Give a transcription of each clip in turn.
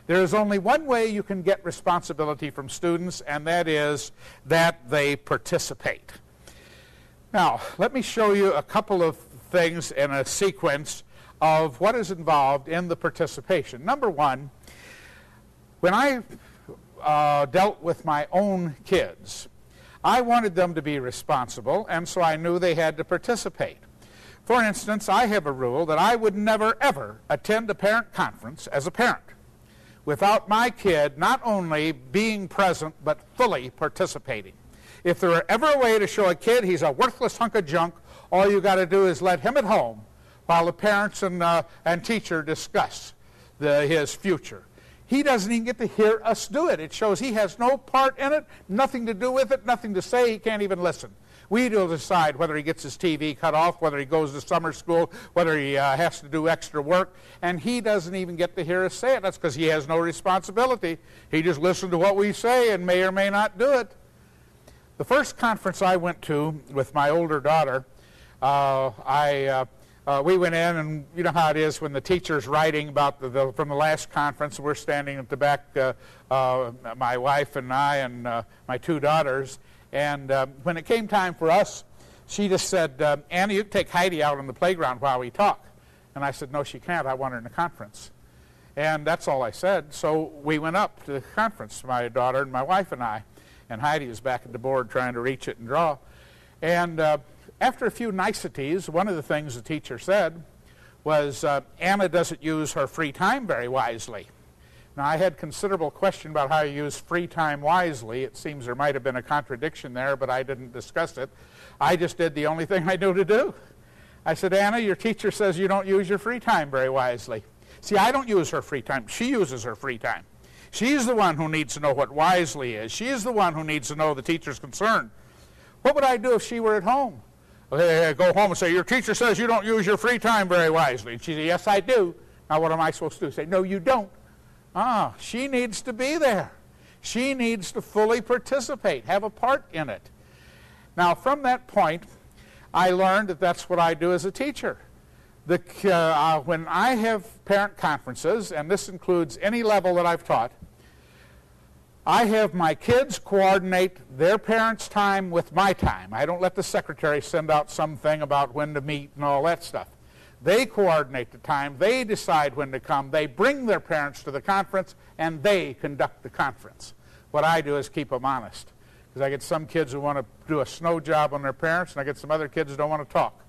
There is only one way you can get responsibility from students, and that is that they participate. Now, let me show you a couple of things in a sequence of what is involved in the participation. Number one, when I dealt with my own kids, I wanted them to be responsible, and so I knew they had to participate. For instance, I have a rule that I would never, ever attend a parent conference as a parent without my kid not only being present, but fully participating. If there were ever a way to show a kid he's a worthless hunk of junk, all you got to do is let him at home while the parents and teacher discuss his future. He doesn't even get to hear us do it. It shows he has no part in it, nothing to do with it, nothing to say. He can't even listen. We will decide whether he gets his TV cut off, whether he goes to summer school, whether he has to do extra work, and he doesn't even get to hear us say it. That's because he has no responsibility. He just listens to what we say and may or may not do it. The first conference I went to with my older daughter, we went in, and you know how it is when the teacher's writing about from the last conference. We're standing at the back, my wife and I and my two daughters. And when it came time for us, she just said, Annie, you can take Heidi out on the playground while we talk. And I said, no, she can't. I want her in the conference. And that's all I said. So we went up to the conference, my daughter and my wife and I. And Heidi was back at the board trying to reach it and draw. And after a few niceties, one of the things the teacher said was, Anna doesn't use her free time very wisely. Now, I had considerable question about how you use free time wisely. It seems there might have been a contradiction there, but I didn't discuss it. I just did the only thing I knew to do. I said, Anna, your teacher says you don't use your free time very wisely. See, I don't use her free time. She uses her free time. She's the one who needs to know what wisely is. She's the one who needs to know the teacher's concern. What would I do if she were at home? Okay, go home and say, your teacher says you don't use your free time very wisely. And she said, yes, I do. Now, what am I supposed to do? Say, no, you don't. She needs to be there. She needs to fully participate, have a part in it. Now, from that point, I learned that that's what I do as a teacher. When I have parent conferences, and this includes any level that I've taught, I have my kids coordinate their parents' time with my time. I don't let the secretary send out something about when to meet and all that stuff. They coordinate the time. They decide when to come. They bring their parents to the conference, and they conduct the conference. What I do is keep them honest, because I get some kids who want to do a snow job on their parents, and I get some other kids who don't want to talk.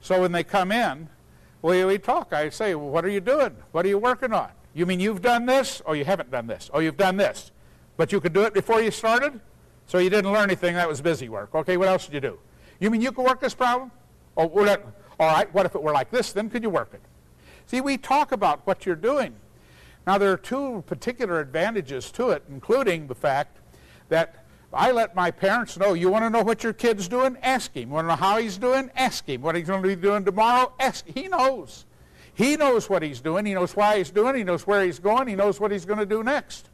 So when they come in, we talk. I say, well, what are you doing? What are you working on? You mean you've done this? Or you haven't done this? Or you've done this? But you could do it before you started? So you didn't learn anything. That was busy work. Okay, what else did you do? You mean you could work this problem? Oh, all right, what if it were like this? Then could you work it? See, we talk about what you're doing. Now, there are two particular advantages to it, including the fact that I let my parents know, you want to know what your kid's doing? Ask him. You want to know how he's doing? Ask him. What he's going to be doing tomorrow? Ask him. He knows. He knows what he's doing. He knows why he's doing it. He knows where he's going. He knows what he's going to do next.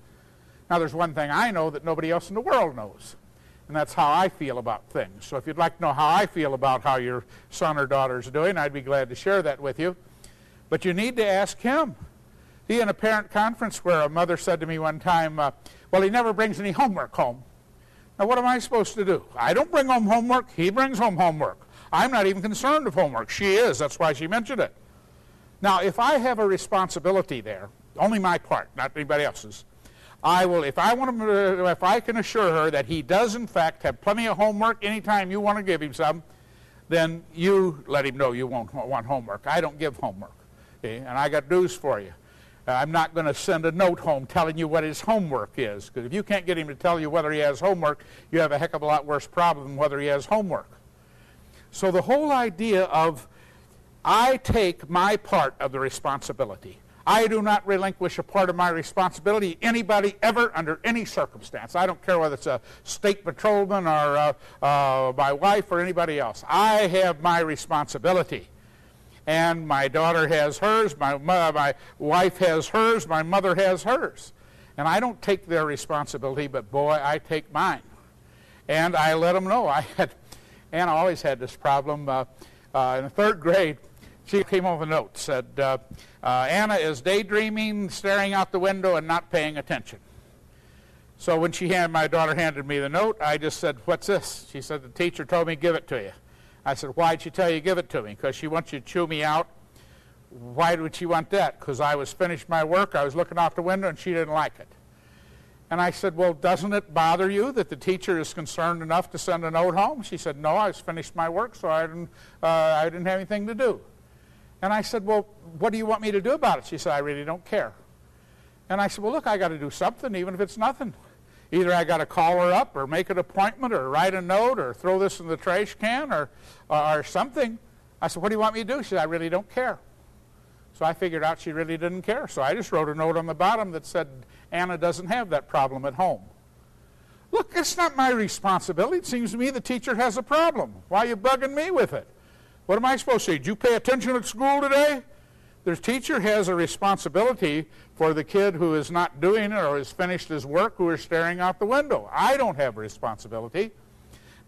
Now, there's one thing I know that nobody else in the world knows, and that's how I feel about things. So if you'd like to know how I feel about how your son or daughter's doing, I'd be glad to share that with you. But you need to ask him. See, in a parent conference where a mother said to me one time, well, he never brings any homework home. Now, what am I supposed to do? I don't bring home homework. He brings home homework. I'm not even concerned with homework. She is. That's why she mentioned it. Now, if I have a responsibility there, only my part, not anybody else's, I will, if I can assure her that he does, in fact, have plenty of homework anytime you want to give him some, then you let him know you won't want homework. I don't give homework. Okay? And I got news for you. I'm not going to send a note home telling you what his homework is, because if you can't get him to tell you whether he has homework, you have a heck of a lot worse problem than whether he has homework. So the whole idea of I take my part of the responsibility. I do not relinquish a part of my responsibility to anybody ever under any circumstance. I don't care whether it's a state patrolman or my wife or anybody else. I have my responsibility. And my daughter has hers, my wife has hers, my mother has hers. And I don't take their responsibility, but boy, I take mine. And I let them know. Anna always had this problem. In the third grade, She came home with a note, said, Anna is daydreaming, staring out the window, and not paying attention. So when my daughter handed me the note, I just said, what's this? She said, the teacher told me give it to you. I said, why'd she tell you give it to me? Because she wants you to chew me out. Why would she want that? Because I was finished my work, I was looking out the window, and she didn't like it. And I said, well, doesn't it bother you that the teacher is concerned enough to send a note home? She said, no, I was finished my work, so I didn't have anything to do. And I said, well, what do you want me to do about it? She said, I really don't care. And I said, well, look, I got to do something, even if it's nothing. Either I got to call her up or make an appointment or write a note or throw this in the trash can or something. I said, what do you want me to do? She said, I really don't care. So I figured out she really didn't care. So I just wrote a note on the bottom that said, Anna doesn't have that problem at home. Look, it's not my responsibility. It seems to me the teacher has a problem. Why are you bugging me with it? What am I supposed to say? Did you pay attention at school today? The teacher has a responsibility for the kid who is not doing it or has finished his work who is staring out the window. I don't have a responsibility.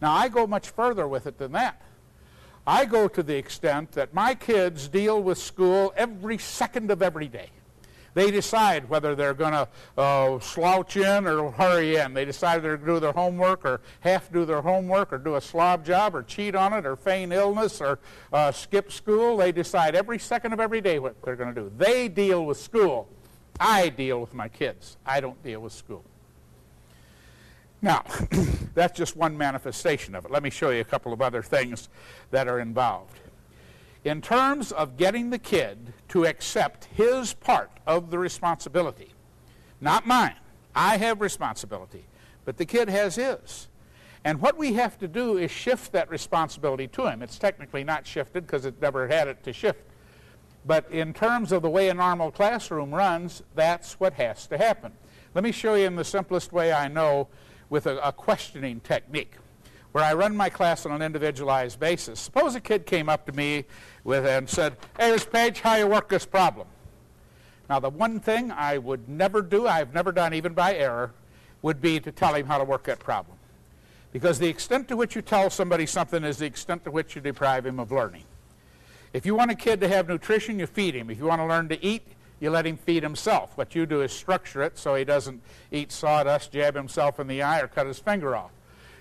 Now, I go much further with it than that. I go to the extent that my kids deal with school every second of every day. They decide whether they're going to slouch in or hurry in. They decide they're going to do their homework or half do their homework or do a slob job or cheat on it or feign illness or skip school. They decide every second of every day what they're going to do. They deal with school. I deal with my kids. I don't deal with school. Now, that's just one manifestation of it. Let me show you a couple of other things that are involved. In terms of getting the kid to accept his part of the responsibility, not mine, I have responsibility, but the kid has his. And what we have to do is shift that responsibility to him. It's technically not shifted because it never had it to shift. But in terms of the way a normal classroom runs, that's what has to happen. Let me show you in the simplest way I know with a questioning technique, where I run my class on an individualized basis. Suppose a kid came up to me and said, hey, Mr. Page, how you work this problem? Now, the one thing I would never do, I've never done even by error, would be to tell him how to work that problem. Because the extent to which you tell somebody something is the extent to which you deprive him of learning. If you want a kid to have nutrition, you feed him. If you want to learn to eat, you let him feed himself. What you do is structure it so he doesn't eat sawdust, jab himself in the eye, or cut his finger off.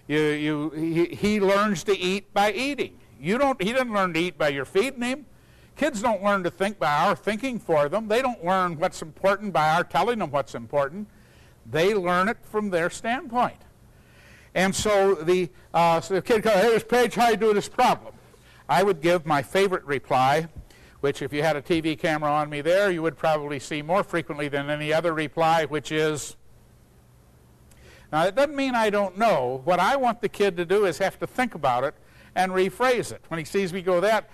He learns to eat by eating. He doesn't learn to eat by your feeding him. Kids don't learn to think by our thinking for them. They don't learn what's important by our telling them what's important. They learn it from their standpoint. And so the kid goes, hey, Mr. Page, how do you do this problem? I would give my favorite reply, which if you had a TV camera on me there, you would probably see more frequently than any other reply, which is, now, it doesn't mean I don't know. What I want the kid to do is have to think about it and rephrase it. When he sees me go that,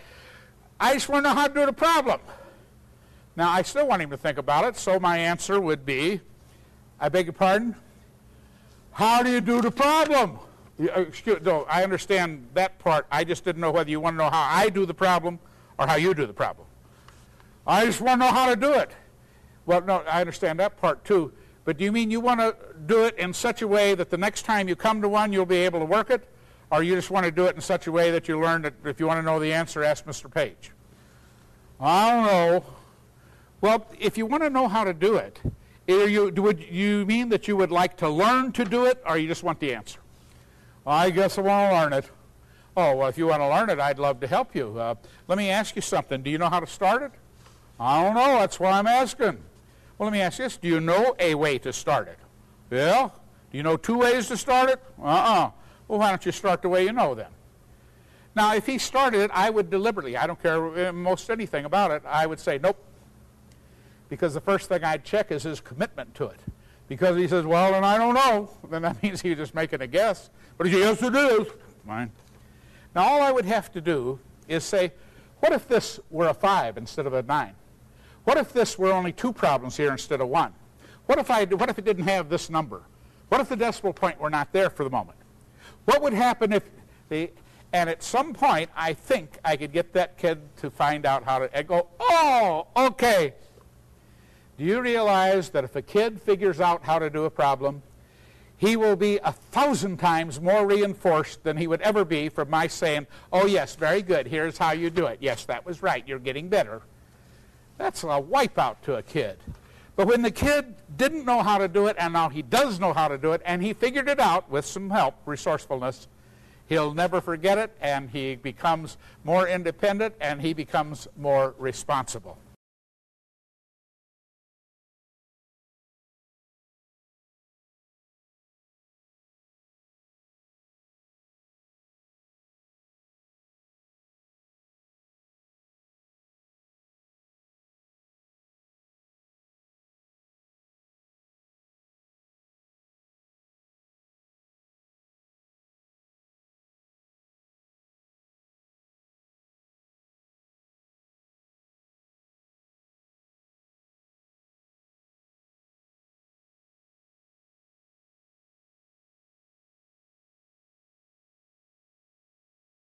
I just want to know how to do the problem. Now, I still want him to think about it, so my answer would be, I beg your pardon? How do you do the problem? No, I understand that part. I just didn't know whether you want to know how I do the problem or how you do the problem. I just want to know how to do it. Well, no, I understand that part too. But do you mean you want to do it in such a way that the next time you come to one, you'll be able to work it? Or you just want to do it in such a way that you learn that if you want to know the answer, ask Mr. Page? I don't know. Well, if you want to know how to do it, would you mean that you would like to learn to do it, or you just want the answer? I guess I want to learn it. Oh, well, if you want to learn it, I'd love to help you. Let me ask you something. Do you know how to start it? I don't know. That's why I'm asking. Well, let me ask you this. Do you know a way to start it? Yeah? Do you know two ways to start it? Well, why don't you start the way you know then? Now, if he started it, I would deliberately, I don't care most anything about it, I would say, nope. Because the first thing I'd check is his commitment to it. Because he says, well, and I don't know, then that means he's just making a guess. But he says, yes, it is. Fine. Now, all I would have to do is say, what if this were a 5 instead of a 9? What if this were only 2 problems here instead of 1? What if it didn't have this number? What if the decimal point were not there for the moment? What would happen if and at some point, I think I could get that kid to find out how to go, oh, okay. Do you realize that if a kid figures out how to do a problem, he will be 1,000 times more reinforced than he would ever be from my saying, oh yes, very good, here's how you do it. Yes, that was right, you're getting better. That's a wipeout to a kid. But when the kid didn't know how to do it, and now he does know how to do it, and he figured it out with some help, resourcefulness, he'll never forget it, and he becomes more independent, and he becomes more responsible.